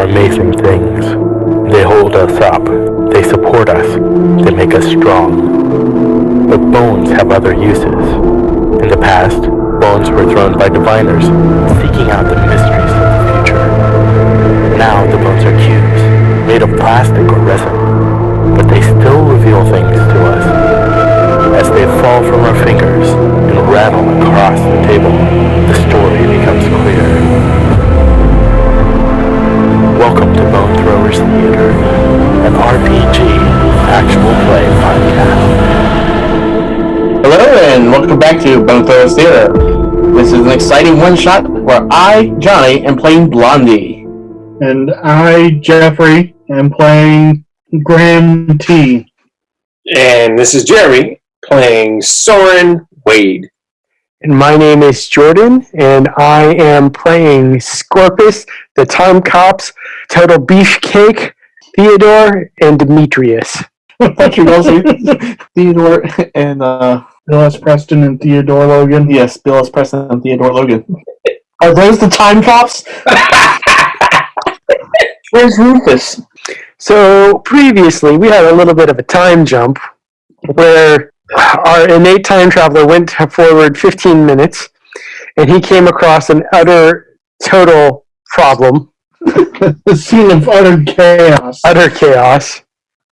are amazing things. They hold us up. They support us. They make us strong. But bones have other uses. In the past, bones were thrown by diviners, seeking out the mysteries of the future. Now the bones are cubes, made of plastic or resin, but they still reveal things to us. As they fall from our fingers and rattle across the table, the story becomes clear. Welcome to Bone Throwers Theater, an RPG actual play podcast. Hello and welcome back to Bone Throwers Theater. This is an exciting one-shot where I, Johnny, am playing Blondie. And I, Jeffrey, am playing Bram Tea. And this is Jeremy, playing Sorren Wade. And my name is Jordan, and I am playing Scorpus, the Time Cops, Total Beefcake, Theodore, and Demetrius. Patrick also, Theodore and Bill S. Preston and Theodore Logan. Yes, Bill S. Preston and Theodore Logan. Are those the Time Cops? Where's Rufus? So previously, we had a little bit of a time jump where our innate time traveler went forward 15 minutes, and he came across an utter, total problem. The scene of utter chaos. Utter chaos,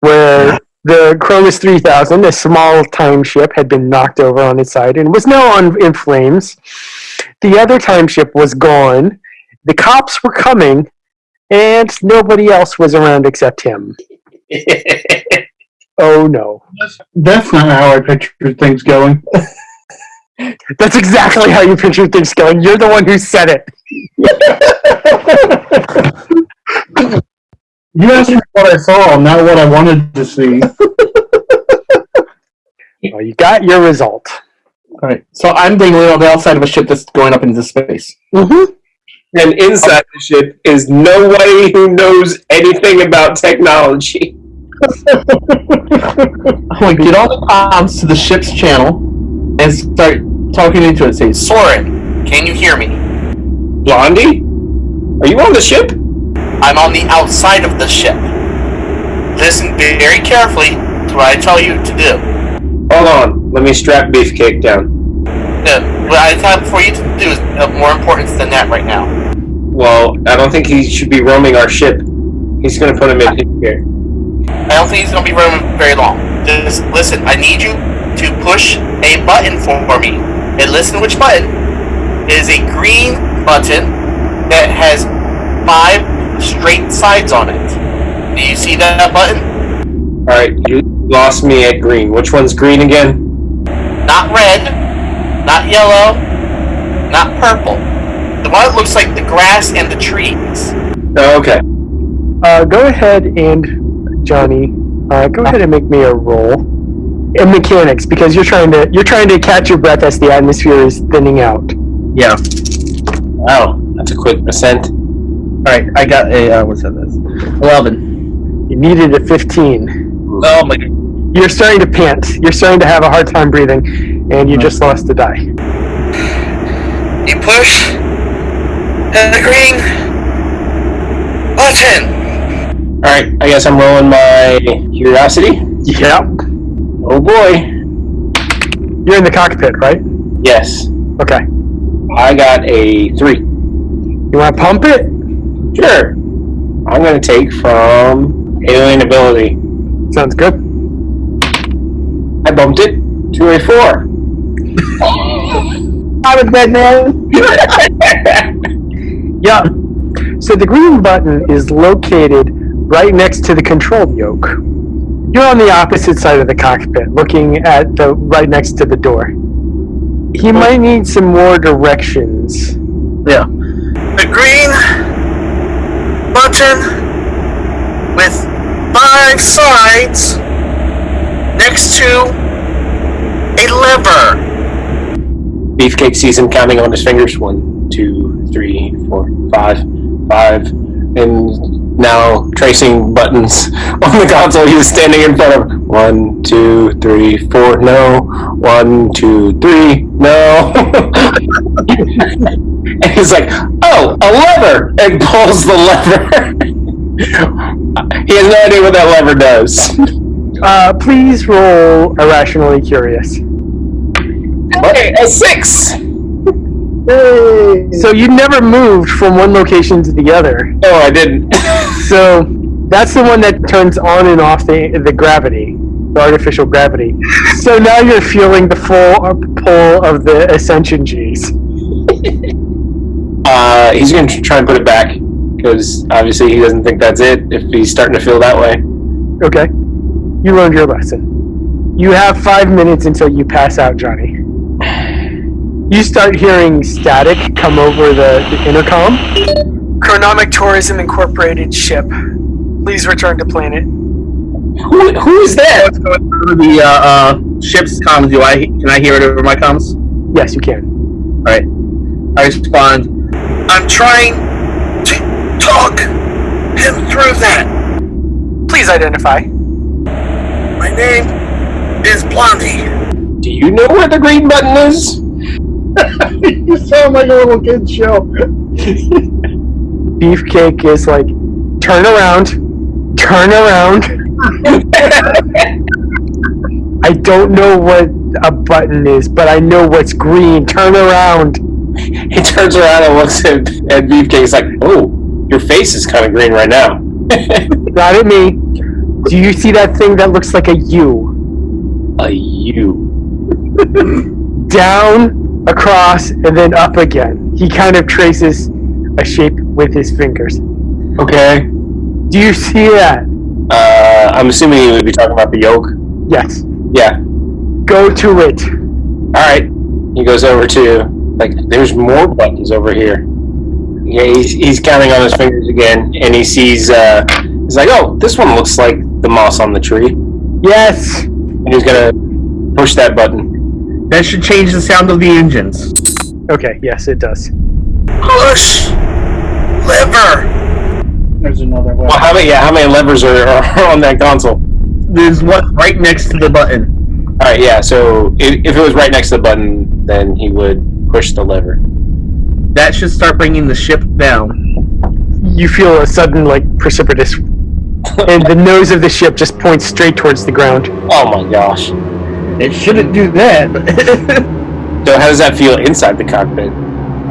where the Cronus 3000, a small time ship, had been knocked over on its side and was now in flames. The other time ship was gone. The cops were coming, and nobody else was around except him. Oh no. That's not how I pictured things going. That's exactly how you picture things going. You're the one who said it. You asked me what I saw, not what I wanted to see. Well, you got your result. Alright, so I'm dangling on the outside of a ship that's going up into space. Mm-hmm. And inside the ship is nobody who knows anything about technology. I'm going to get all the comms to the ship's channel and start talking into it. Say, Sorren, can you hear me? Blondie? Are you on the ship? I'm on the outside of the ship. Listen very carefully to what I tell you to do. Hold on, let me strap Beefcake down. What I have for you to do is of more importance than that right now. Well, I don't think he should be roaming our ship. He's going to put him in here. I don't think he's going to be roaming very long. Just listen, I need you to push a button for me. And listen to which button. It is a green button that has 5 straight sides on it. Do you see that button? Alright, you lost me at green. Which one's green again? Not red, not yellow, not purple. The one that looks like the grass and the trees. Oh, okay. Go ahead and, Johnny, go ahead and make me a roll. In mechanics, because you're trying to catch your breath as the atmosphere is thinning out. Yeah. Wow, that's a quick percent. Alright, I got a, what's that? 11. You needed a 15. Oh my god. You're starting to pant. You're starting to have a hard time breathing, and you just lost a die. You push the green button. Alright, I guess I'm rolling my curiosity. Yep. Oh boy. You're in the cockpit, right? Yes. Okay. I got a 3. You want to pump it? Sure. I'm going to take from alien ability. Sounds good. I bumped it to a 4. I'm a dead man. Yeah. So the green button is located right next to the control yoke. You're on the opposite side of the cockpit, looking at the right next to the door. He might need some more directions. Yeah. The green button with 5 sides next to a lever. Beefcake sees him counting on his fingers. 1, 2, 3, 4, 5, 5, and now tracing buttons on the console he was standing in front of. 1, 2, 3, 4, no. 1, 2, 3, no. And he's like, oh, a lever! And pulls the lever. He has no idea what that lever does. Please roll irrationally curious. Okay, a 6! Hey. So you never moved from one location to the other. No, I didn't. So that's the one that turns on and off the gravity, the artificial gravity. So now you're feeling the full pull of the ascension G's. He's going to try and put it back, because obviously he doesn't think that's it if he's starting to feel that way. Okay. You learned your lesson. You have 5 minutes until you pass out, Johnny. You start hearing static come over the intercom. Chronomic Tourism Incorporated ship. Please return to planet. Who is that? What's going through the ship's comms? Can I hear it over my comms? Yes, you can. Alright. I respond. I'm trying to talk him through that. Please identify. My name is Blondie. Do you know where the green button is? You sound like a little kid show. Beefcake is like, turn around. I don't know what a button is, but I know what's green. Turn around. He turns around and looks at Beefcake's like, oh, your face is kind of green right now. Not at me. Do you see that thing that looks like a U? A U. Down, across, and then up again. He kind of traces a shape with his fingers. Okay. Do you see that? I'm assuming he would be talking about the yoke. Yes. Yeah. Go to it. Alright. He goes over to, like, there's more buttons over here. Yeah, he's counting on his fingers again, and he sees, he's like, oh, this one looks like the moss on the tree. Yes. And he's gonna push that button. That should change the sound of the engines. Okay, yes, it does. Push lever. There's another way. Well, how many levers are on that console? There's one right next to the button. Alright, yeah, so if it was right next to the button, then he would push the lever. That should start bringing the ship down. You feel a sudden, like, precipitous, and the nose of the ship just points straight towards the ground. Oh my gosh. It shouldn't do that. So how does that feel inside the cockpit?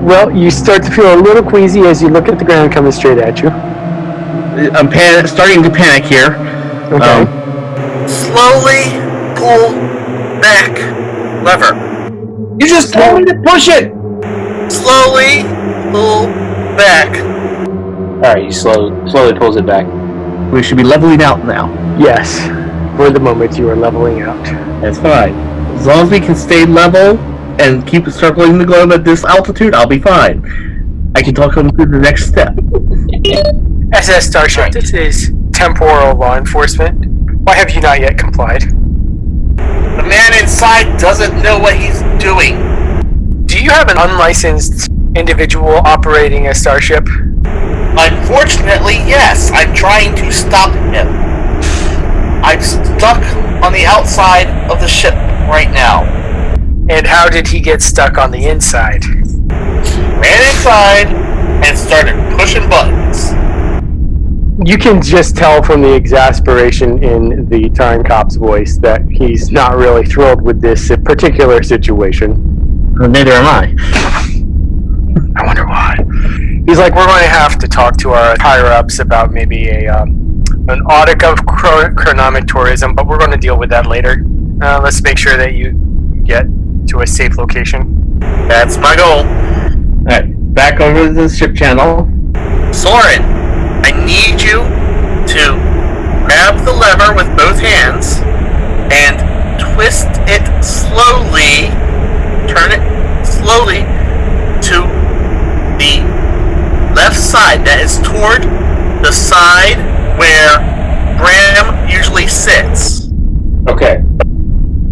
Well, you start to feel a little queasy as you look at the ground coming straight at you. I'm starting to panic here. Okay. Slowly pull back lever. You just told me to push it! Slowly pull back. Alright, he slowly pulls it back. We should be leveling out now. Yes. For the moment, you are leveling out. That's fine. As long as we can stay level and keep circling the globe at this altitude, I'll be fine. I can talk him through the next step. SS Starship, this is temporal law enforcement. Why have you not yet complied? The man inside doesn't know what he's doing. Do you have an unlicensed individual operating a starship? Unfortunately, yes. I'm trying to stop him. I'm stuck on the outside of the ship right now. And how did he get stuck on the inside? Ran inside and started pushing buttons. You can just tell from the exasperation in the Time Cop's voice that he's not really thrilled with this particular situation. Neither am I. I wonder why. He's like, we're going to have to talk to our higher-ups about maybe an audit of chronomic tourism, but we're going to deal with that later. Let's make sure that you get to a safe location. That's my goal. Alright, back over to the ship channel. Sorren, I need you to grab the lever with both hands and twist it slowly, turn it slowly to the left side. That is toward the side where Bram usually sits. Okay.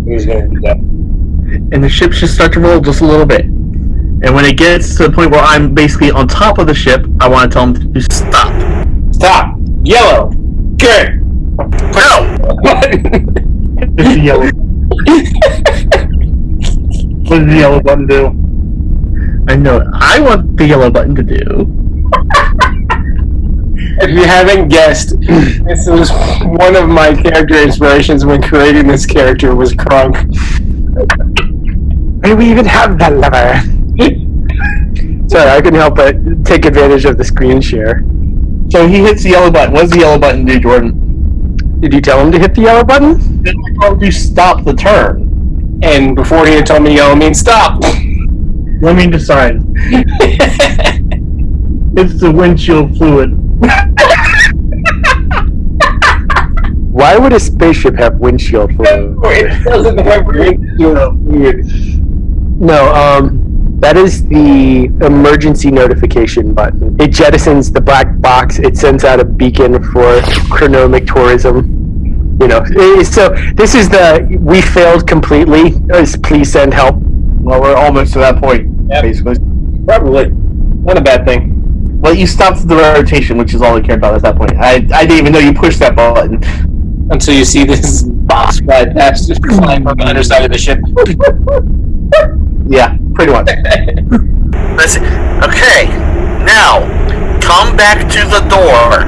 He's gonna do that. And the ship should start to roll just a little bit. And when it gets to the point where I'm basically on top of the ship, I want to tell him to stop. Stop! Yellow! Good! No! It's the yellow. What does the yellow button do? I know I want the yellow button to do. If you haven't guessed, this was one of my character inspirations when creating this character was Crunk. Why do we even have that lever? Sorry, I couldn't help but take advantage of the screen share. So he hits the yellow button. What does the yellow button do, Jordan? Did you tell him to hit the yellow button? Then I told you stop the turn. And before he had told me yellow means stop. Let me decide. It's the windshield fluid. Why would a spaceship have windshield fluid? It doesn't have windshield fluid. No, that is the emergency notification button. It jettisons the black box. It sends out a beacon for chronomic tourism. You know, so this is the we failed completely. Please send help. Well, we're almost to that point, basically. Probably. Not a bad thing. Well, you stopped the rotation, which is all I cared about at that point. I didn't even know you pushed that button. Until you see this box fly past, just flying from the underside of the ship. Yeah, pretty much. Listen, okay, now come back to the door.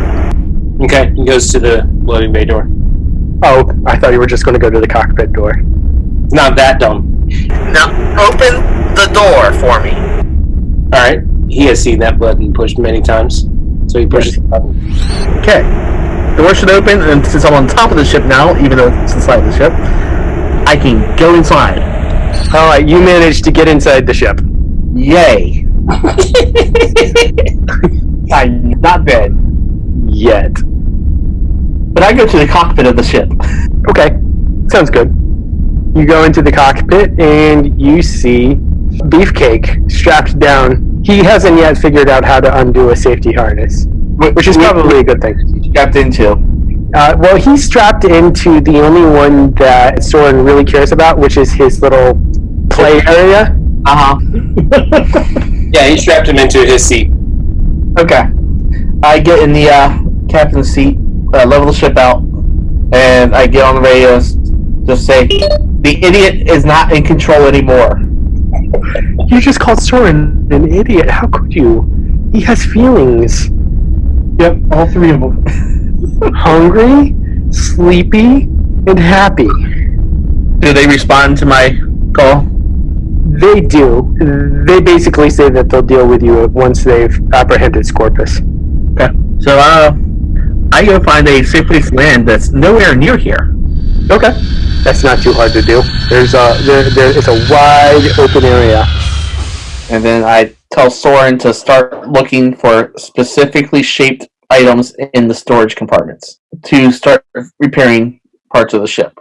Okay, he goes to the loading bay door. Oh, I thought you were just going to go to the cockpit door. It's not that dumb. Now open the door for me. Alright, he has seen that button pushed many times, so he pushes the button. Okay. The door should open, and since I'm on top of the ship now, even though it's inside the ship, I can go inside. Alright, you managed to get inside the ship. Yay. I'm not dead. Yet. But I go to the cockpit of the ship. Okay, sounds good. You go into the cockpit and you see Beefcake strapped down. He hasn't yet figured out how to undo a safety harness, which is probably a good thing. Strapped into. Well, he's strapped into the only one that Sorren really cares about, which is his little play area. Uh-huh. Yeah, he strapped him into his seat. Okay. I get in the captain's seat, level the ship out, and I get on the radio, just say, the idiot is not in control anymore. You just called Sorren an idiot. How could you? He has feelings. Yep, all three of them. Hungry, sleepy, and happy. Do they respond to my call? They do. They basically say that they'll deal with you once they've apprehended Scorpus. Okay. So, I go find a safe place to land that's nowhere near here. Okay. That's not too hard to do. It's a wide open area. And then I tell Sorren to start looking for specifically shaped items in the storage compartments to start repairing parts of the ship.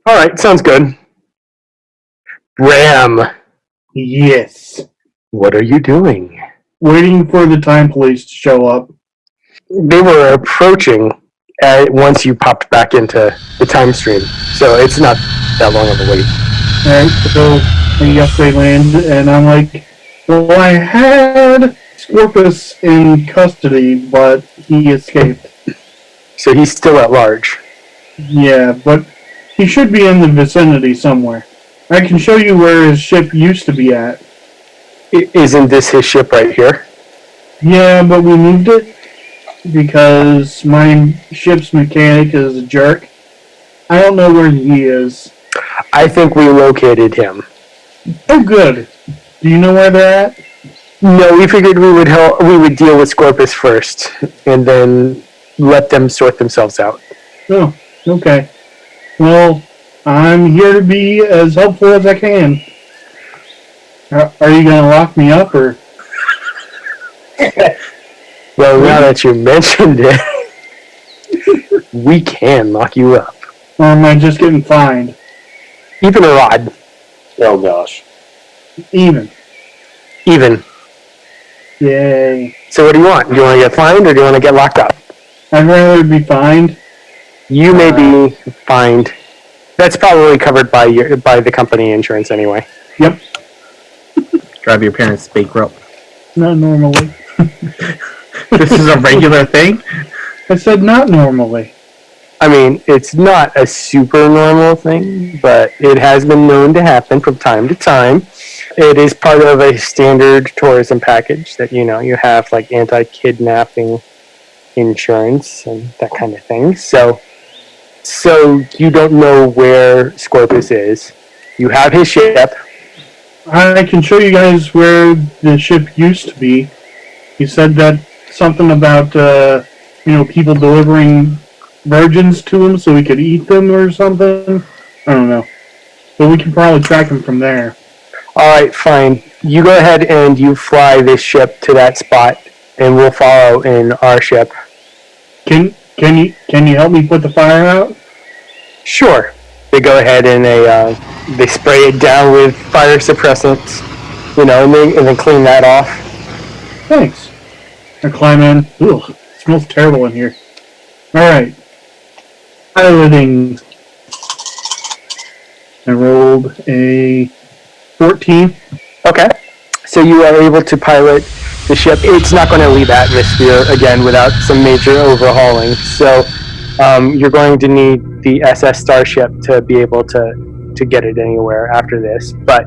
Alright, sounds good. Bram, Yes. what are you doing? Waiting for the time police to show up. They were approaching once you popped back into the time stream, so it's not that long of a wait. Alright, so I guess they land, and I'm like, well, I had Scorpus in custody, but he escaped. So he's still at large. Yeah, but he should be in the vicinity somewhere. I can show you where his ship used to be at. Isn't this his ship right here? Yeah, but we moved it because my ship's mechanic is a jerk. I don't know where he is. I think we located him. Oh, good. Do you know where they're at? No, we figured we would deal with Scorpus first, and then let them sort themselves out. Oh, okay. Well, I'm here to be as helpful as I can. Are you going to lock me up, or? Well, now that you mentioned it, we can lock you up. Or am I just getting fined? Even a rod. Oh gosh. Even. Even. Yay. So what do you want? Do you want to get fined, or do you want to get locked up? I'd rather be fined. You may be fined. That's probably covered by the company insurance anyway. Yep. Drive your parents bankrupt. Not normally. This is a regular thing? I said not normally. I mean, it's not a super normal thing, but it has been known to happen from time to time. It is part of a standard tourism package that, you have like anti-kidnapping insurance and that kind of thing. So you don't know where Scorpus is. You have his ship. I can show you guys where the ship used to be. He said that something about people delivering virgins to him so we could eat them or something. I don't know, but we can probably track him from there. All right, fine. You go ahead and you fly this ship to that spot, and we'll follow in our ship. Can you help me put the fire out? Sure. They go ahead and they spray it down with fire suppressants, and then clean that off. Thanks. I climb in. Ugh, it smells terrible in here. All right. Piloting. I rolled a 14. Okay. So you are able to pilot the ship. It's not going to leave atmosphere again without some major overhauling. So you're going to need the SS Starship to be able to get it anywhere after this. But,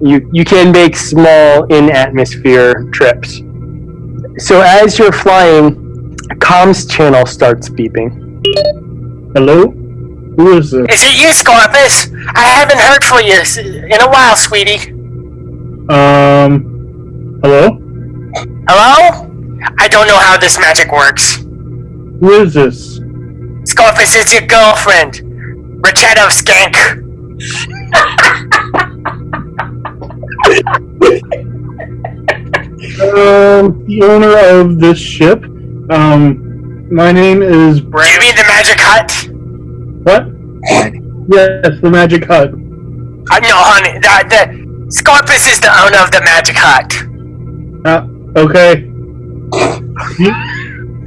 you can make small in-atmosphere trips. So as you're flying, a comms channel starts beeping. Hello? Who is this? Is it you, Scorpus? I haven't heard from you in a while, sweetie. Hello? Hello? I don't know how this magic works. Who is this? Scorpus, it's your girlfriend, Rachetta of Skank. The owner of this ship. My name is Do you mean the Magic Hut? What? Yes, the Magic Hut. No, honey. The Scorpus is the owner of the Magic Hut. Okay.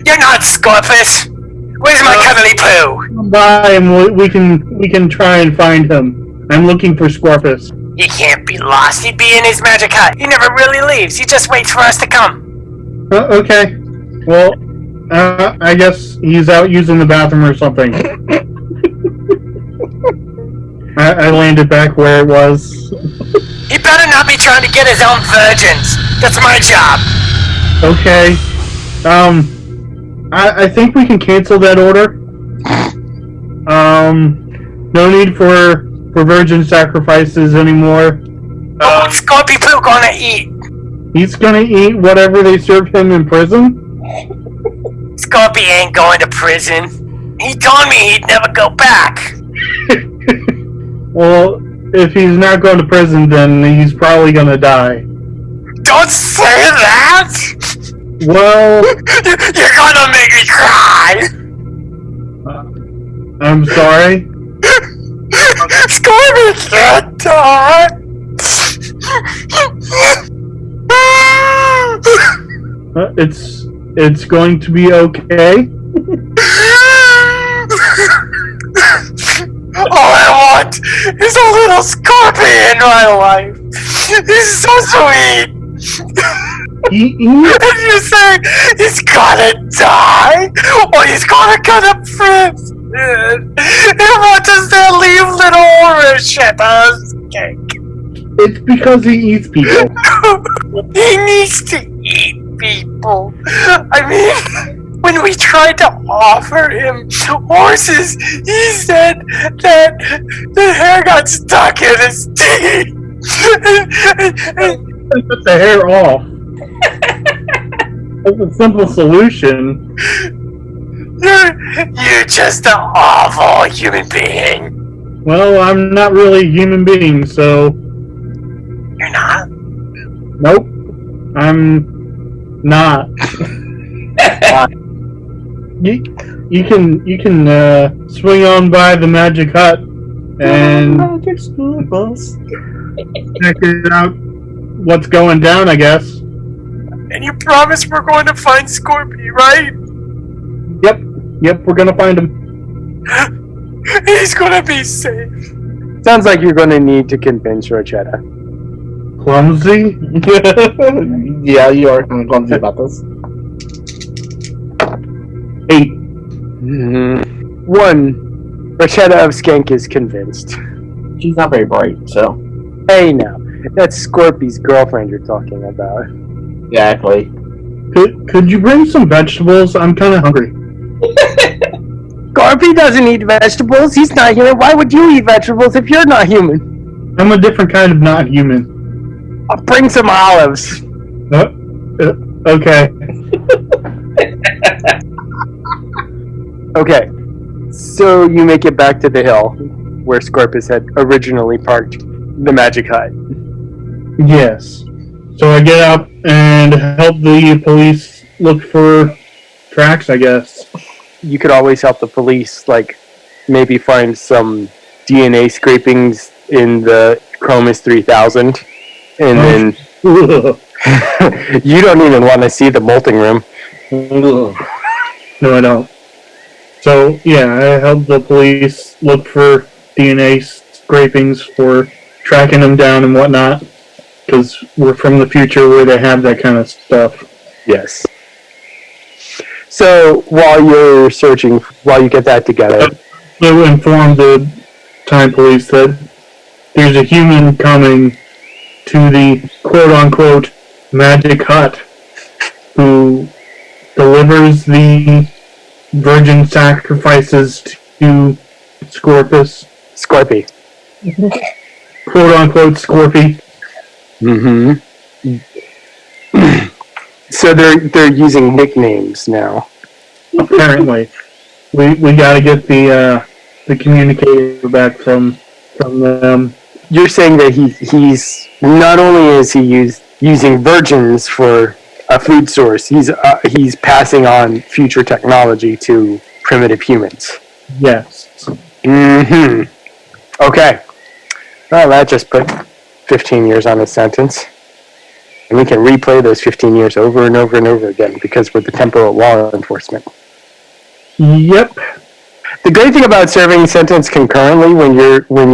You're not Scorpus. Where's my cuddly poo? Come by and we can try and find him. I'm looking for Scorpus. He can't be lost. He'd be in his Magic Hut. He never really leaves. He just waits for us to come. Okay. Well, I guess he's out using the bathroom or something. I landed back where it was. He better not be trying to get his own virgins. That's my job. Okay. I think we can cancel that order. No need for virgin sacrifices anymore. What's Scorpy Poo gonna eat? He's gonna eat whatever they serve him in prison. Scorpy ain't going to prison. He told me he'd never go back. Well, if he's not going to prison, then he's probably gonna die. Don't say that! Well, You're gonna make me cry! I'm sorry. Scorpy can't die! It's going to be okay. All I want is a little Scorpy in my life. He's so sweet. And you say he's gonna die, or he's gonna go to prison. And what does that leave little orange shit us? It's because he eats people. He needs to eat people. I mean, when we tried to offer him horses, he said that the hair got stuck in his teeth. Put the hair off. That's a simple solution. You're just an awful human being. Well, I'm not really a human being, so... You're not? Nope. I'm not. You can swing on by the Magic Hut and check it out what's going down, I guess. And you promise we're going to find Scorpy, right? Yep, we're gonna find him. He's gonna be safe. Sounds like you're going to need to convince Rachetta. Clumsy? Yeah, you are kind of clumsy about this. 8. Mm-hmm. 1. Rachetta of Skank is convinced. She's not very bright, so. Hey now, that's Scorpy's girlfriend you're talking about. Exactly. Could you bring some vegetables? I'm kind of hungry. Scorpy doesn't eat vegetables. He's not human. Why would you eat vegetables if you're not human? I'm a different kind of not human. I'll bring some olives. Okay. Okay. So you make it back to the hill where Scorpus had originally parked the magic hut. Yes. So I get up and help the police look for tracks, I guess. You could always help the police, like, maybe find some DNA scrapings in the Chromis 3000. And then you don't even want to see the molting room. No, I don't. So, yeah, I help the police look for DNA scrapings for tracking them down and whatnot. Because we're from the future where they have that kind of stuff. Yes. So, while you're searching, while you get that together... So inform the time police that there's a human coming to the quote-unquote magic hut who delivers the virgin sacrifices to Scorpus. Scorpy. Quote-unquote Scorpy. Mm-hmm. So they're using nicknames now. Apparently. We gotta get the communicator back from them. You're saying that he's not only is he using virgins for a food source, he's passing on future technology to primitive humans. Yes. Mm-hmm. Okay. Well, that just put 15 years on his sentence. And we can replay those 15 years over and over and over again because we're the temporal law enforcement. Yep. The great thing about serving sentence concurrently when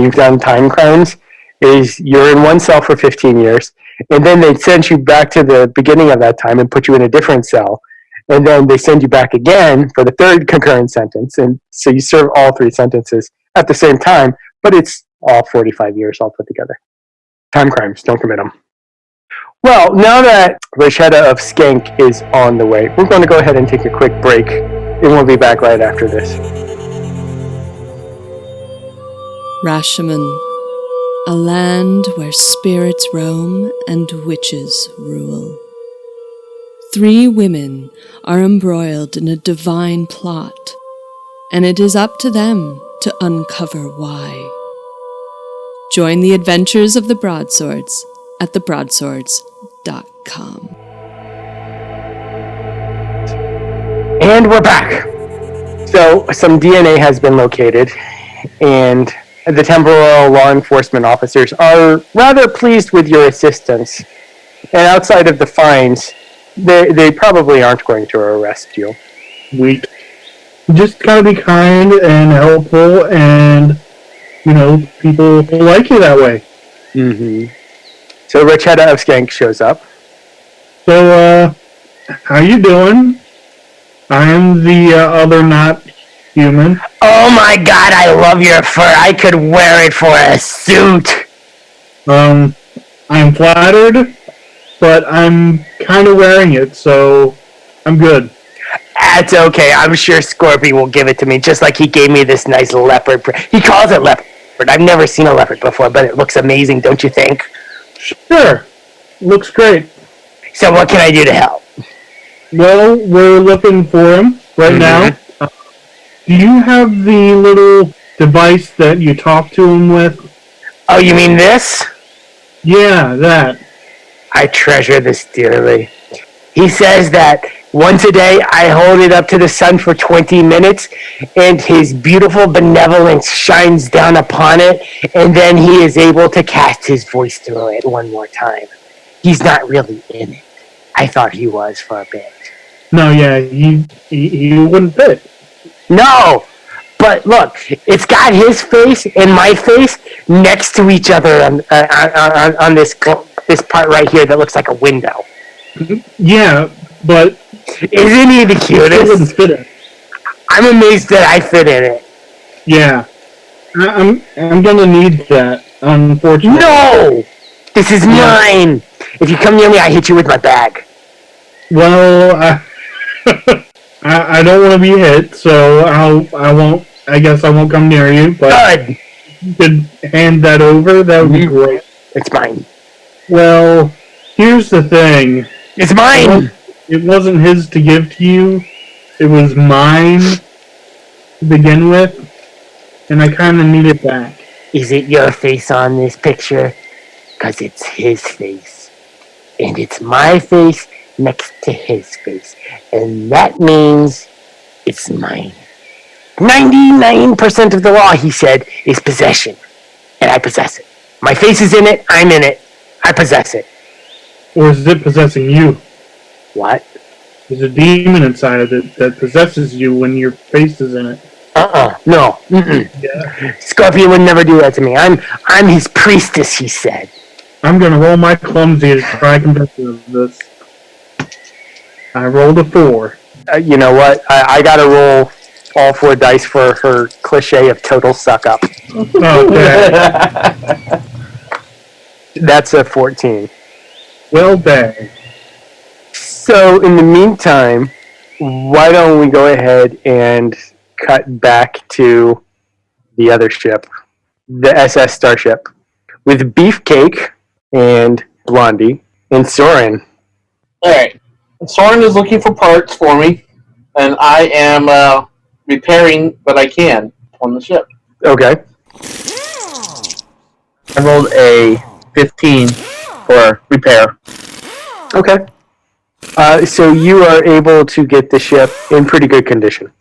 you've done time crimes is you're in one cell for 15 years, and then they send you back to the beginning of that time and put you in a different cell, and then they send you back again for the third concurrent sentence, and so you serve all three sentences at the same time, but it's all 45 years all put together. Time crimes, don't commit them. Well, now that Rashida of Skank is on the way, we're going to go ahead and take a quick break, and we'll be back right after this. Rashomon, a land where spirits roam and witches rule. 3 women are embroiled in a divine plot, and it is up to them to uncover why. Join the adventures of the Broadswords at thebroadswords.com. And we're back. So some DNA has been located, and the temporal law enforcement officers are rather pleased with your assistance. And outside of the fines, they probably aren't going to arrest you. We just gotta be kind and helpful, and people like you that way. Mm-hmm. So Rachetta of Skank shows up. So, how you doing? I am the other not human. Oh my god, I love your fur. I could wear it for a suit. I'm flattered, but I'm kind of wearing it, so I'm good. That's okay. I'm sure Scorpy will give it to me, just like he gave me this nice leopard. He calls it leopard. I've never seen a leopard before, but it looks amazing, don't you think? Sure. Looks great. So what can I do to help? Well, we're looking for him right now. Do you have the little device that you talk to him with? Oh, you mean this? Yeah, that. I treasure this dearly. He says that once a day I hold it up to the sun for 20 minutes and his beautiful benevolence shines down upon it, and then he is able to cast his voice through it one more time. He's not really in it. I thought he was for a bit. No, yeah, he wouldn't fit. No! But look, it's got his face and my face next to each other on this part right here that looks like a window. Yeah, but isn't he the cutest? It wouldn't fit it. I'm amazed that I fit in it. Yeah, I'm gonna need that. Unfortunately. No, this is mine. If you come near me, I hit you with my bag. Well, I don't want to be hit, so I won't. I guess I won't come near you. But Good. if you could hand that over, that would be great. It's mine. Well, here's the thing. It's mine. It wasn't his to give to you. It was mine to begin with, and I kind of need it back. Is it your face on this picture? Because it's his face. And it's my face next to his face. And that means it's mine. 99% of the law, he said, is possession. And I possess it. My face is in it. I'm in it. I possess it. Or is it possessing you? What? There's a demon inside of it that possesses you when your face is in it. No. Yeah. Scorpion would never do that to me. I'm his priestess, he said. I'm gonna roll my clumsy to try and convince you of this. I rolled a 4. You know what? I gotta roll all 4 dice for her cliche of total suck up. Okay. That's a 14. Well dang. So in the meantime, why don't we go ahead and cut back to the other ship, the SS Starship, with Beefcake and Blondie and Sorren. Alright. Sorren is looking for parts for me, and I am repairing what I can on the ship. Okay. I rolled a 15 for repair. Okay. So you are able to get the ship in pretty good condition.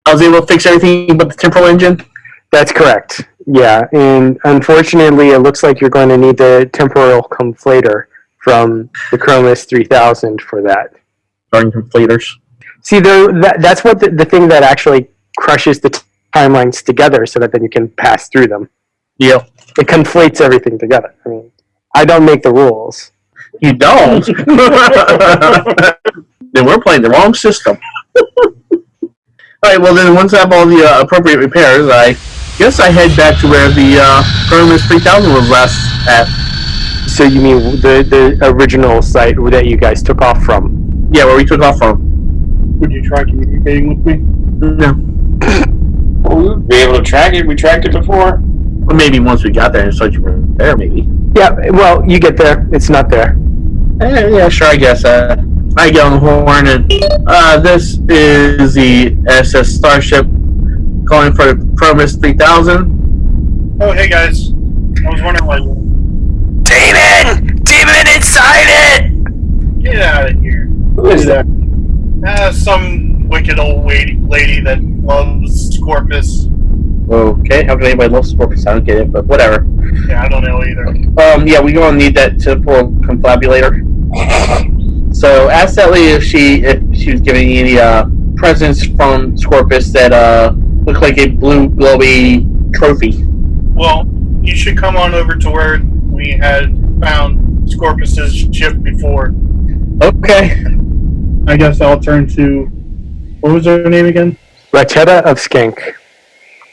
I was able to fix everything but the temporal engine. That's correct. Yeah, and unfortunately, it looks like you're going to need the temporal conflator from the Chromis 3000 for that. Darn conflators. See, that's what the thing that actually crushes the timelines together so that then you can pass through them. Yep. It conflates everything together. I mean, I don't make the rules. You don't? Then we're playing the wrong system. Alright, well then once I have all the appropriate repairs, I guess I head back to where the Chromis 3000 was last at. So you mean the original site that you guys took off from? Yeah, where we took off from. Would you try communicating with me? No. Well, we would be able to track it. We tracked it before. Well, maybe once we got there and such were there, maybe. Yeah, well, you get there. It's not there. Yeah, sure, I guess. I get on the horn, and this is the SS Starship calling for the Chromis 3000. Oh, hey guys. I was wondering why you... Demon inside it! Get out of here. Who is that? Some wicked old lady that loves Scorpus. Okay, how can anybody love Scorpus? I don't get it, but whatever. Yeah, I don't know either. Yeah, we gonna need that temporal confabulator. So ask that lady if she was giving any presents from Scorpus that look like a blue glowy trophy. Well, you should come on over to where we had found Scorpus's ship before. Okay. I guess I'll turn to... What was her name again? Rachetta of Skank.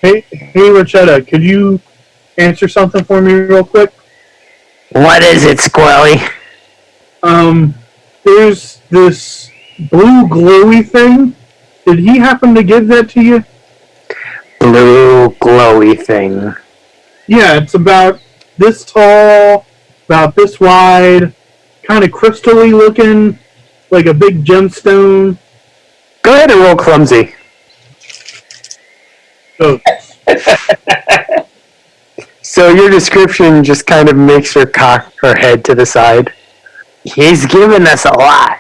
Hey, Rachetta, could you answer something for me real quick? What is it, Squelly? There's this blue glowy thing. Did he happen to give that to you? Blue glowy thing. Yeah, it's about this tall, about this wide, kind of crystally looking, like a big gemstone. Go ahead and roll clumsy. Oh, So your description just kind of makes her cock her head to the side. He's given us a lot.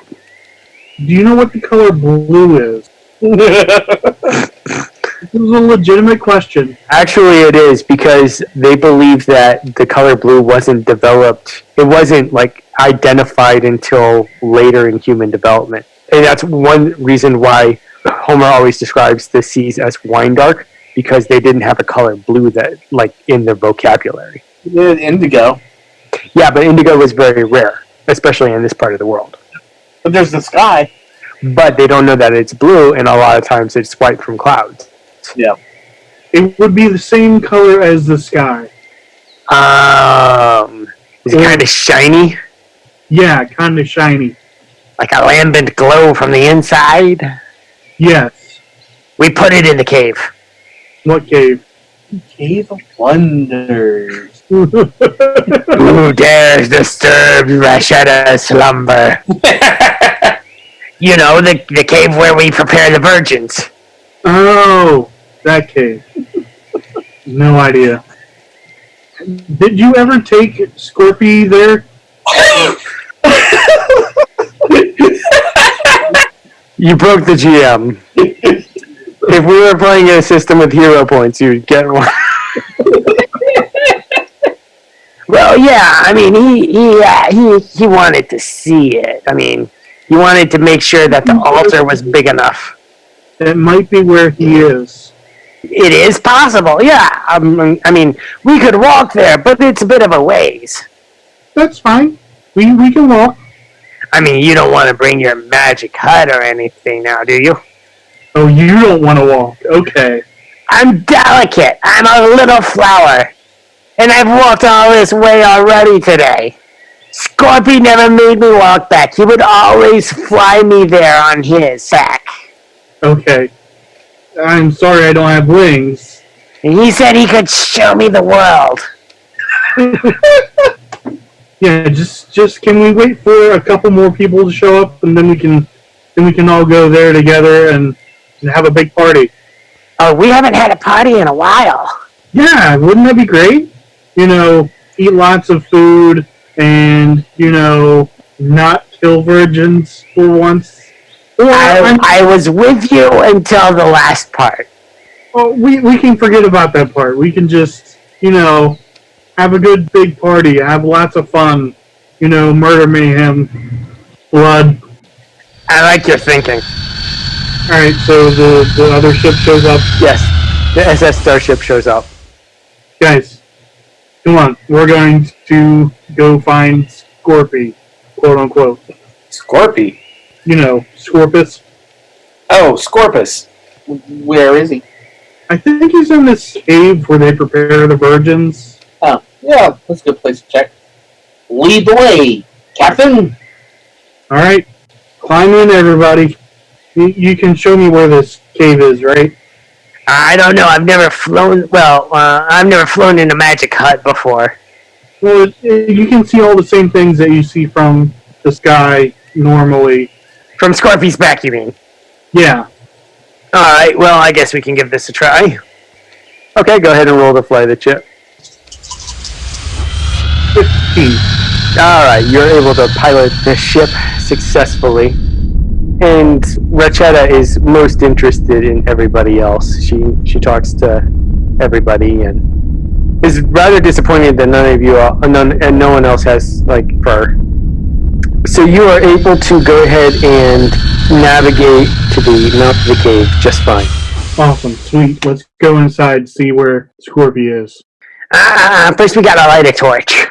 do you know what the color blue is? This is a legitimate question. Actually, it is because they believe that the color blue wasn't developed. It wasn't like identified until later in human development, and that's one reason why Homer always describes the seas as wine dark, because they didn't have a color blue that like in their vocabulary. Indigo. Yeah, but indigo was very rare, especially in this part of the world. But there's the sky. But they don't know that it's blue, and a lot of times it's white from clouds. Yeah. It would be the same color as the sky. Is it kind of shiny? Yeah, kind of shiny. like a lambent glow from the inside. Yes. We put it in the cave. What cave? Cave of Wonders. Who dares disturb Rashetta's slumber? You know, the cave where we prepare the virgins. Oh, that cave. No idea. Did you ever take Scorpy there? You broke the GM. If we were playing a system with hero points, you'd get one. Well, yeah. I mean, he wanted to see it. I mean, he wanted to make sure that the altar was big enough. It might be where he is. It is possible, yeah. I mean, we could walk there, but it's a bit of a ways. That's fine. We can walk. I mean, you don't want to bring your magic hut or anything now, do you? Oh, you don't want to walk. Okay. I'm delicate. I'm a little flower. And I've walked all this way already today. Scorpy never made me walk back. He would always fly me there on his sack. Okay. I'm sorry I don't have wings. And he said he could show me the world. Yeah, just can we wait for a couple more people to show up, and then we can all go there together and have a big party. Oh, we haven't had a party in a while. Yeah, wouldn't that be great? You know, eat lots of food and, you know, not kill virgins for once. Or, I was with you until the last part. Oh, we can forget about that part. We can just, you know, have a good big party, have lots of fun, you know, murder mayhem, blood. I like your thinking. Alright, so the other ship shows up. Yes, the SS Starship shows up. Guys, come on. We're going to go find Scorpy, quote unquote. Scorpy? You know, Scorpus. Oh, Scorpus. Where is he? I think he's in this cave where they prepare the virgins. Oh, yeah, that's a good place to check. Lead the way, Captain. Alright, climb in, everybody. You can show me where this cave is, right? I don't know. I've never flown. Well, I've never flown in a magic hut before. Well, you can see all the same things that you see from the sky normally. From Scorpy's back, you mean? Yeah. Alright, well, I guess we can give this a try. Okay, go ahead and roll to fly the chip. 15. Alright, you're able to pilot the ship successfully. And Rachetta is most interested in everybody else. She talks to everybody and is rather disappointed that none of you are, and no one else has like fur. So you are able to go ahead and navigate to the mouth of the cave just fine. Awesome, sweet. Let's go inside, see where Scorpy is. First we gotta light a torch.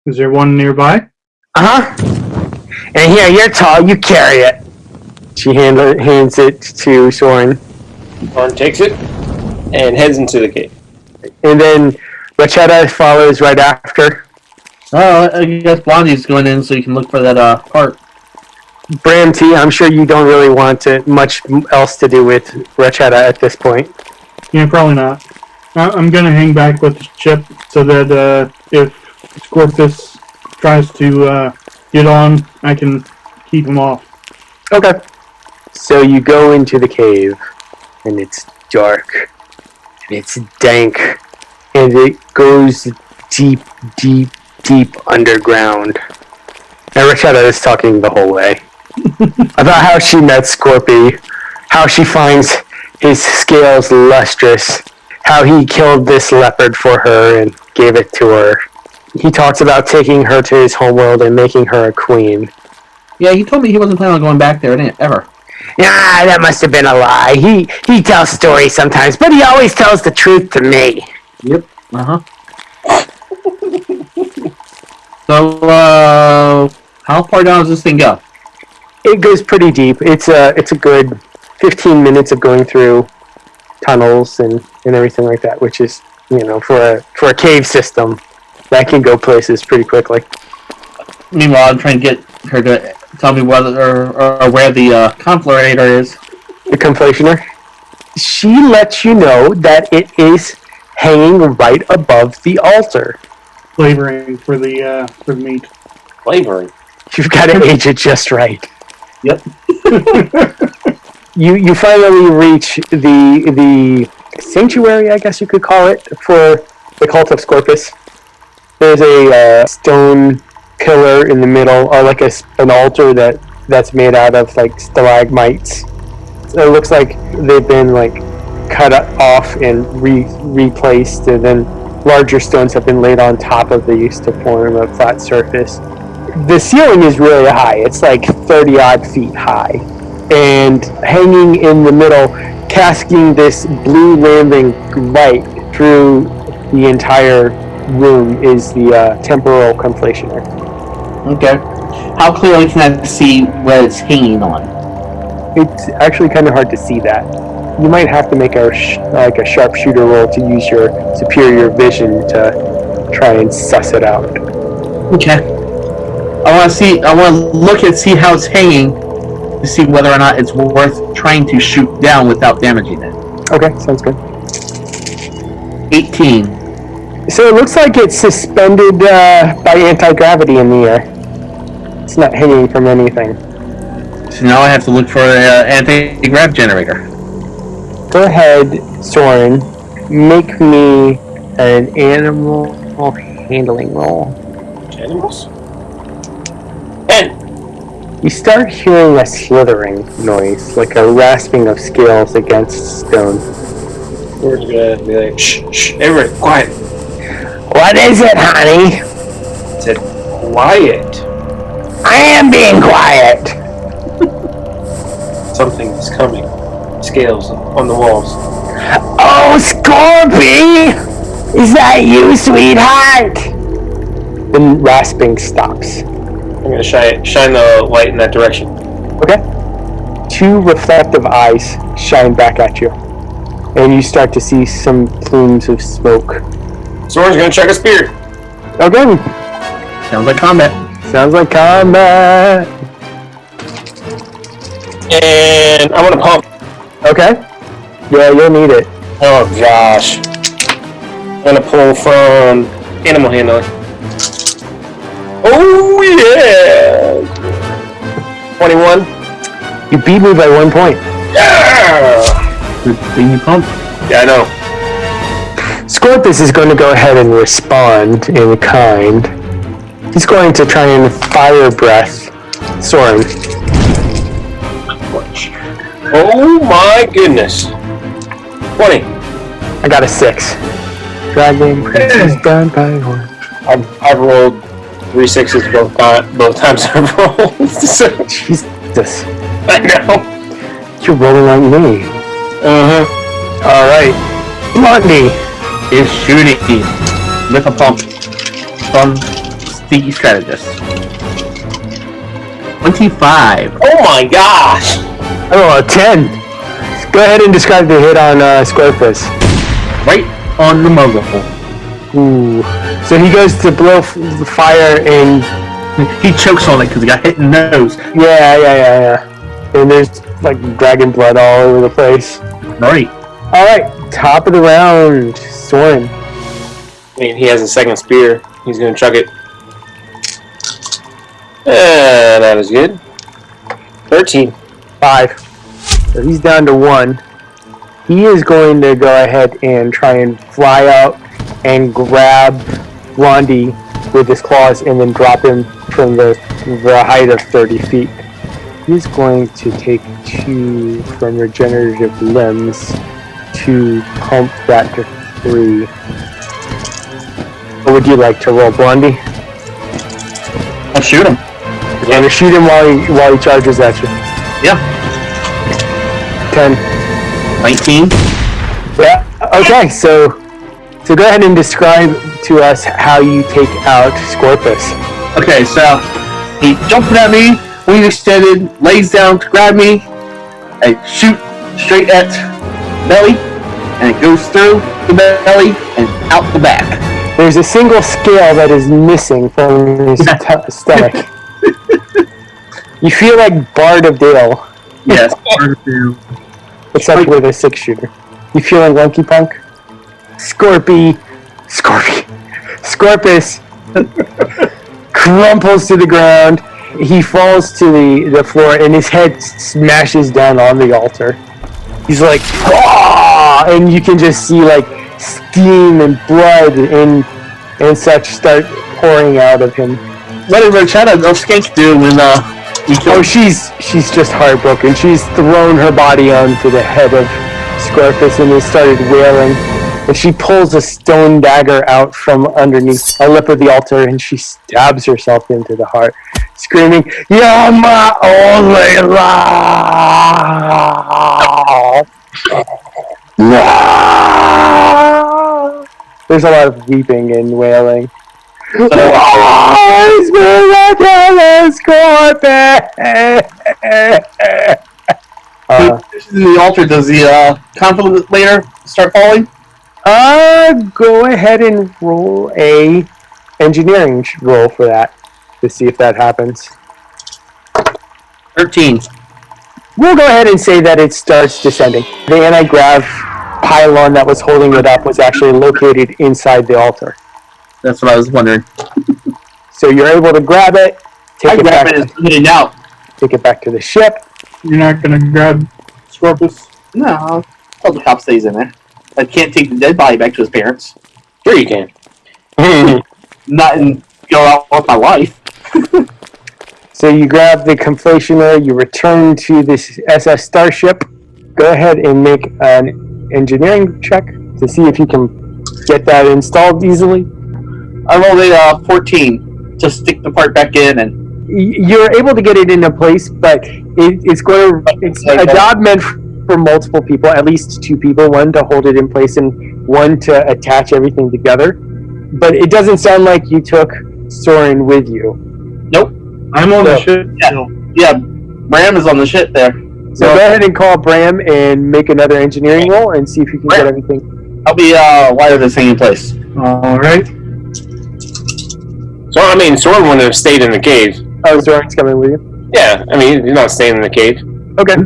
Is there one nearby? Uh-huh. And here, you're tall, you carry it. She hands it to Sorren. Sorren takes it and heads into the cave. And then Rachetta follows right after. Oh, I guess Blondie's going in so you can look for that part. Bram Tea, I'm sure you don't really want much else to do with Rachetta at this point. Yeah, probably not. I'm gonna hang back with the ship so that if Scorpus tries to get on, I can keep him off. Okay. So you go into the cave, and it's dark, and it's dank, and it goes deep, deep, deep underground. And Rachetta is talking the whole way about how she met Scorpy, how she finds his scales lustrous, how he killed this leopard for her and gave it to her. He talks about taking her to his homeworld and making her a queen. Yeah, he told me he wasn't planning on going back there, ever. Nah, that must have been a lie. He tells stories sometimes, but he always tells the truth to me. Yep. Uh-huh. So, how far down does this thing go? It goes pretty deep. It's a good 15 minutes of going through tunnels and everything like that, which is, you know, for a cave system, that can go places pretty quickly. Meanwhile, I'm trying to get her to tell me whether or where the conflagrator is. The conflationer. She lets you know that it is hanging right above the altar. Flavoring for the meat. Flavoring. You've got to age it just right. Yep. You finally reach the sanctuary, I guess you could call it, for the cult of Scorpus. There's a stone pillar in the middle, or like an altar that's made out of like stalagmites. So it looks like they've been like cut off and replaced, and then larger stones have been laid on top of these to form a flat surface. The ceiling is really high. It's like 30 odd feet high. And hanging in the middle, casting this blue lambing light through the entire room is the temporal conflationer. Okay. How clearly can I see what it's hanging on? It's actually kind of hard to see that. You might have to make a sharpshooter roll to use your superior vision to try and suss it out. Okay. I want to look and see how it's hanging to see whether or not it's worth trying to shoot down without damaging it. Okay, sounds good. 18. So it looks like it's suspended by anti-gravity in the air. It's not hanging from anything. So now I have to look for an anti-grav generator. Go ahead, Sorren. Make me an animal handling roll. Animals? 10. You start hearing a slithering noise, like a rasping of scales against stone. We're gonna be like, shh, Everett, quiet. What is it, honey? I said, quiet. I am being quiet. Something is coming. Scales on the walls. Oh, Scorpy! Is that you, sweetheart? The rasping stops. I'm gonna shine the light in that direction. Okay. 2 reflective eyes shine back at you. And you start to see some plumes of smoke. Sorren's gonna check a spear. Okay. Sounds like combat. Sounds like combat. And I'm gonna pump. Okay. Yeah, you'll need it. Oh gosh. I'm gonna pull from animal handling. Oh yeah! 21. You beat me by 1 point. Yeah! Good thing you pumped. Yeah, I know. Scorpus is going to go ahead and respond in kind. He's going to try and fire breath Sorren. Oh my goodness. 20. I got a 6. Dragon Prince is done by 1. I've rolled 3 6s both times I've rolled. So, Jesus. I know. You're rolling like me. Alright. Blondie Is shooting with a pump from the strategist. 25. Oh my gosh. Oh, a 10. Go ahead and describe the hit on Scorpus. Right on the muzzle. Ooh. So he goes to blow fire and... He chokes on it because he got hit in the nose. Yeah. And there's like dragon blood all over the place. Right. Alright, top of the round. Sorren. I mean, he has a second spear. He's gonna chuck it. That is good. 13. 5. So he's down to 1. He is going to go ahead and try and fly out and grab Blondie with his claws and then drop him from the height of 30 feet. He's going to take 2 from regenerative limbs to pump that to 3. What would you like to roll, Blondie? I'll shoot him. You're going to shoot him while he charges at you. Yeah. 10. 19. Yeah. Okay. So go ahead and describe to us how you take out Scorpus. Okay, so he jumping at me, wings extended, lays down to grab me. I shoot straight at belly, and it goes through the belly and out the back. There's a single scale that is missing from his stomach. You feel like Bard of Dale. Yes. Except with a 6-shooter. You feeling Lunky Punk? Scorpus crumples to the ground. He falls to the floor and his head smashes down on the altar. He's like, "Ah!" And you can just see like steam and blood and such start pouring out of him. What did Rochetta, those skanks do when you killed Oh, she's just heartbroken. She's thrown her body onto the head of Scorpus and has started wailing. And she pulls a stone dagger out from underneath a lip of the altar and she stabs herself into the heart, screaming, "You're my only love!" No! There's a lot of weeping and wailing. in the altar, does the conflagrator start falling? Go ahead and roll a engineering roll for that to see if that happens. 13. We'll go ahead and say that it starts descending. The anti-grav pylon that was holding it up was actually located inside the altar. That's what I was wondering. So you're able to grab it, take it back to the ship. You're not gonna grab Scorpus? No, I'll tell the cop stays in there. I can't take the dead body back to his parents. Sure you can. Not and go out with my life. So you grab the conflationer, you return to this SS Starship. Go ahead and make an engineering check to see if you can get that installed easily. I rolled a 14 to stick the part back in, and you're able to get it into place, but it's a job meant for multiple people, at least 2 people, one to hold it in place and one to attach everything together. But it doesn't sound like you took Sorren with you. Nope. I'm on the ship. Yeah, Bram is on the ship there. So go ahead and call Bram and make another engineering roll and see if you can get everything. I'll be wire this thing in place. Alright. So, I mean, Sorren wouldn't have stayed in the cave. Oh, Sorren's coming with you? Yeah, I mean, he's not staying in the cave. Okay.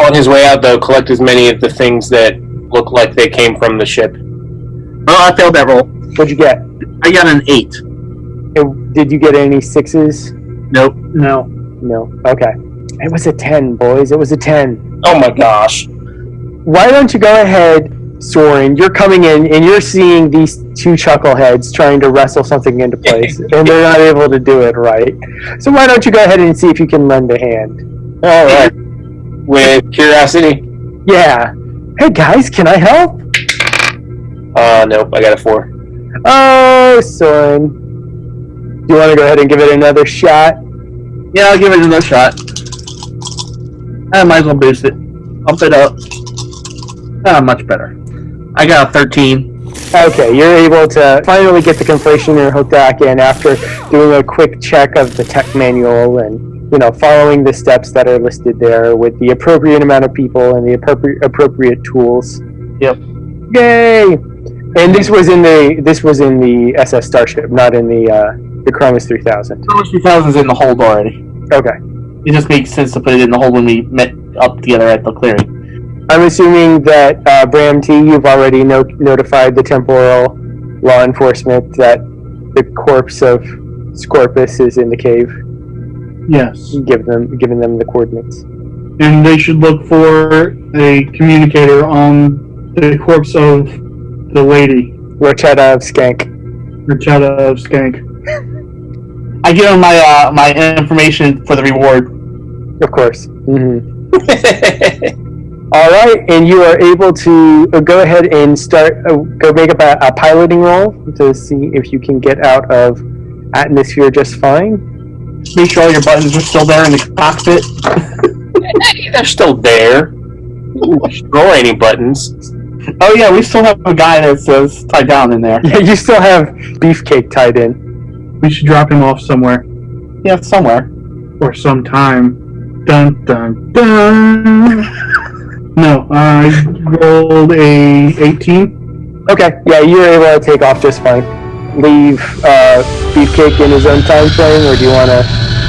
On his way out, though, collect as many of the things that look like they came from the ship. Oh, I failed that roll. What'd you get? I got an 8. Did you get any 6s? Nope. No. No. Okay. It was a 10, boys. It was a 10. Oh my gosh. Why don't you go ahead, Sorren? You're coming in and you're seeing these 2 chuckleheads trying to wrestle something into place, and they're not able to do it right. So why don't you go ahead and see if you can lend a hand? All right. With curiosity? Yeah. Hey guys, can I help? Nope. I got a 4. Oh, Sorren. Do you want to go ahead and give it another shot? Yeah, I'll give it another shot. I might as well boost it. Up it up. Much better. I got a 13. Okay, you're able to finally get the conflationer hooked back in after doing a quick check of the tech manual and, following the steps that are listed there with the appropriate amount of people and the appropriate tools. Yep. Yay! And this was in the SS Starship, not in the Cronus 3000. Cronus 3000 is in the hold already. Okay. It just makes sense to put it in the hold when we met up together at the clearing. I'm assuming that Bram Tea, you've already notified the temporal law enforcement that the corpse of Scorpus is in the cave. Yes. Giving them the coordinates. And they should look for a communicator on the corpse of the lady. Rochetta of Skank. Rochetta of Skank. I give him my information for the reward. Of course. Mm-hmm. All right, and you are able to go ahead and go make up a piloting roll to see if you can get out of atmosphere just fine. Make sure all your buttons are still there in the cockpit. They're still there. You can destroy any buttons. Oh yeah, we still have a guy that's tied down in there. Yeah, you still have Beefcake tied in. We should drop him off somewhere. Yeah, somewhere. Or sometime. Dun dun dun! No, I rolled a 18. Okay, yeah, you're able to take off just fine. leave Beefcake in his own time frame, or do you want to?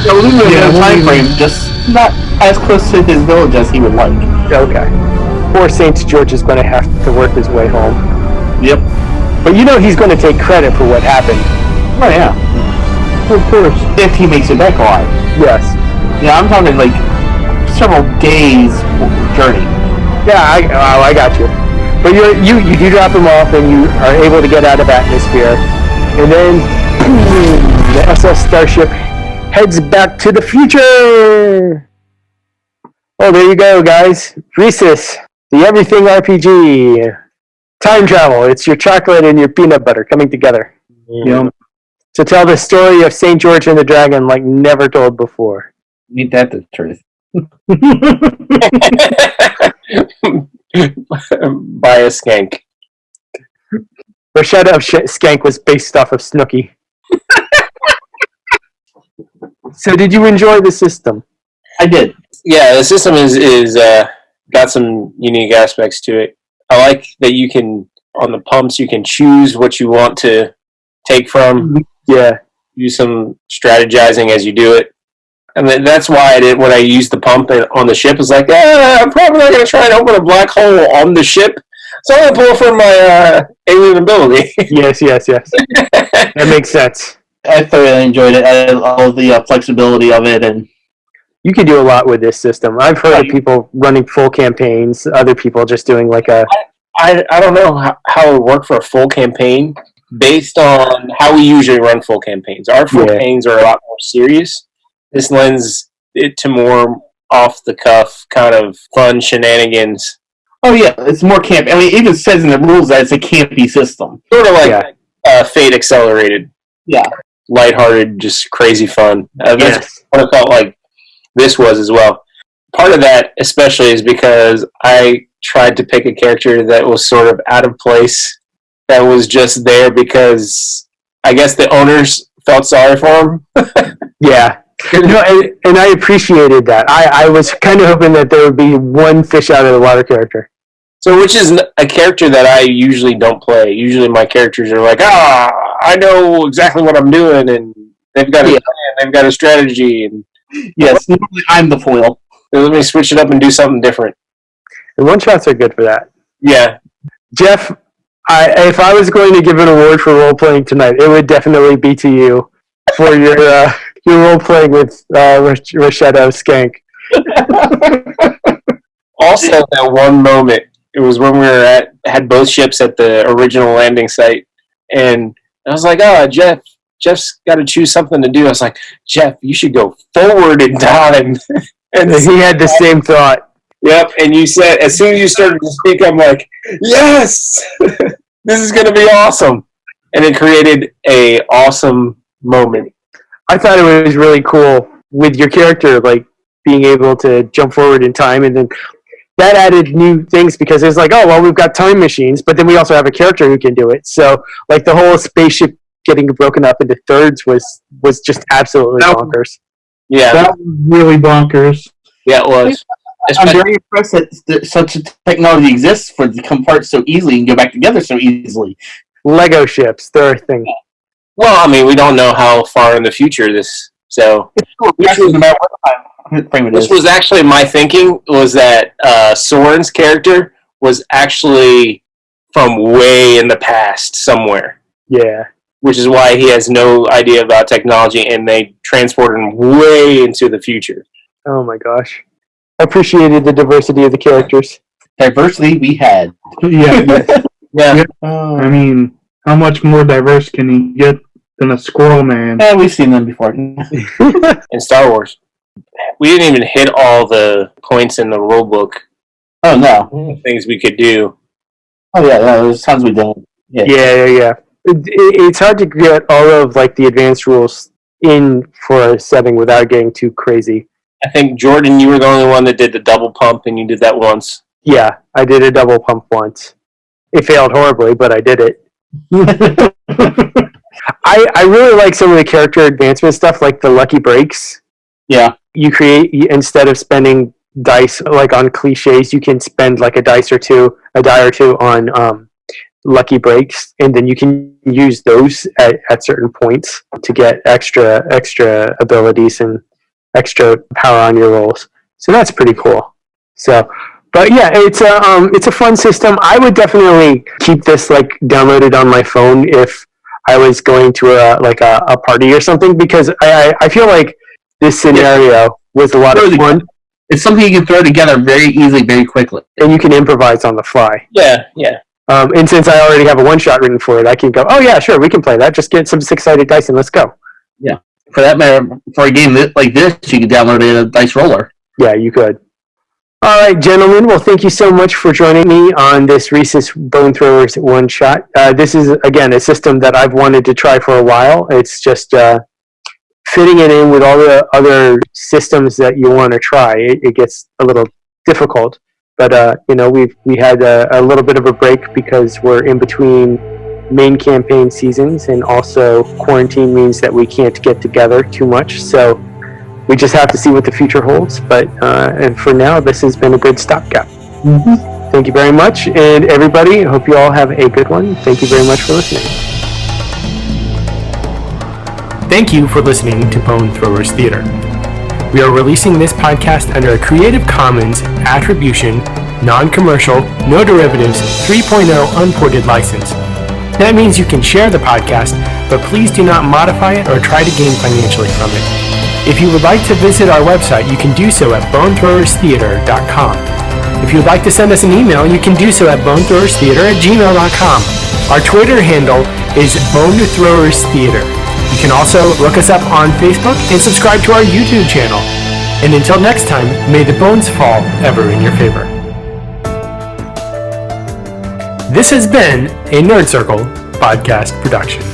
No, we'll leave him in a time frame, just not as close to his village as he would like. Okay. Poor St. George is going to have to work his way home. Yep. But you know he's going to take credit for what happened. Oh yeah. Of course. If he makes it back alive. Yes. Yeah, I'm talking like several days journey. Yeah, I got you. But you do drop him off, and you are able to get out of atmosphere, and then the SS Starship heads back to the future. Oh, there you go, guys. RISUS, the Everything RPG. Time travel. It's your chocolate and your peanut butter coming together. Yum. To tell the story of St. George and the Dragon like never told before. Ain't that the truth? By a skank. Rashada of Skank was based off of Snooki. So did you enjoy the system? I did. Yeah, the system is got some unique aspects to it. I like that you can, on the pumps, you can choose what you want to take from. Yeah. Do some strategizing as you do it. And that's why I did when I used the pump on the ship. It's like, I'm probably not going to try and open a black hole on the ship. So I'm going to pull from my alien ability. Yes. That makes sense. I thoroughly enjoyed it. I love the flexibility of it, and You can do a lot with this system. I've heard of people running full campaigns, other people just doing like a... I don't know how it would work for a full campaign based on how we usually run full campaigns. Our full campaigns are a lot more serious. This lends it to more off-the-cuff kind of fun shenanigans. oh yeah, it's more camp. I mean, it even says in the rules that it's a campy system. Sort of like Fate Accelerated. Yeah. Lighthearted, just crazy fun. That's what I felt like this was as well. Part of that especially is because I tried to pick a character that was sort of out of place, that was just there because I guess the owners felt sorry for him. Yeah. And I appreciated that. I was kind of hoping that there would be one fish out of the water character. So, which is a character that I usually don't play. Usually my characters are like, I know exactly what I'm doing, and they've got a plan, they've got a strategy. And yes, normally I'm the foil. Let me switch it up and do something different. And one-shots are good for that. Yeah. Jeff, if I was going to give an award for role-playing tonight, it would definitely be to you for your role-playing with Rashada Skank. Also, that one moment, it was when we had both ships at the original landing site, and I was like, Jeff's got to choose something to do. I was like, Jeff, you should go forward in time. And he had the same thought. Yep, and you said, as soon as you started to speak, I'm like, yes! This is going to be awesome. And it created a awesome moment. I thought it was really cool with your character, like, being able to jump forward in time, and then that added new things because it's like, oh, well, we've got time machines, but then we also have a character who can do it. So, like, the whole spaceship getting broken up into thirds was just absolutely bonkers. Yeah. That was really bonkers. Yeah, it was. I'm very impressed that such a technology exists for it to come apart so easily and go back together so easily. Lego ships, they're a thing. Well, I mean, we don't know how far in the future this, so... This was actually my thinking, was that Sorren's character was actually from way in the past somewhere. Yeah. Which is why he has no idea about technology, and they transported him way into the future. Oh my gosh. I appreciated the diversity of the characters. Diversity we had. Yeah. Yeah. I mean, how much more diverse can you get than a squirrel man? Yeah, we've seen them before. In Star Wars. We didn't even hit all the points in the rule book. Oh, no. Things we could do. Oh, yeah, there's tons we did. Yeah. It's hard to get all of like the advanced rules in for a setting without getting too crazy. I think, Jordan, you were the only one that did the double pump, and you did that once. Yeah, I did a double pump once. It failed horribly, but I did it. I really like some of the character advancement stuff, like the lucky breaks. Yeah. You create, instead of spending dice like on cliches, you can spend like a die or two on lucky breaks, and then you can use those at certain points to get extra abilities and extra power on your rolls. So that's pretty cool. So, but yeah, it's a fun system. I would definitely keep this like downloaded on my phone if I was going to a party or something, because I feel like this scenario was a lot of fun. It's something you can throw together very easily, very quickly. And you can improvise on the fly. Yeah. And since I already have a one-shot written for it, I can go, oh yeah, sure, we can play that. Just get some six-sided dice and let's go. Yeah. For that matter, for a game like this, you can download a dice roller. Yeah, you could. All right, gentlemen. Well, thank you so much for joining me on this RISUS Bone Throwers One Shot. This is, again, a system that I've wanted to try for a while. It's just fitting it in with all the other systems that you want to try. It gets a little difficult. But, we had a little bit of a break because we're in between main campaign seasons, and also quarantine means that we can't get together too much. So we just have to see what the future holds. But and for now, this has been a good stopgap. Mm-hmm. Thank you very much. And everybody, hope you all have a good one. Thank you very much for listening. Thank you for listening to Bone Throwers Theater. We are releasing this podcast under a Creative Commons Attribution, Non-Commercial, No Derivatives 3.0 Unported license. That means you can share the podcast, but please do not modify it or try to gain financially from it. If you would like to visit our website, you can do so at bonethrowerstheater.com. If you would like to send us an email, you can do so at bonethrowerstheater@gmail.com. Our Twitter handle is bonethrowerstheater. You can also look us up on Facebook and subscribe to our YouTube channel. And until next time, may the bones fall ever in your favor. This has been a Nerd Circle podcast production.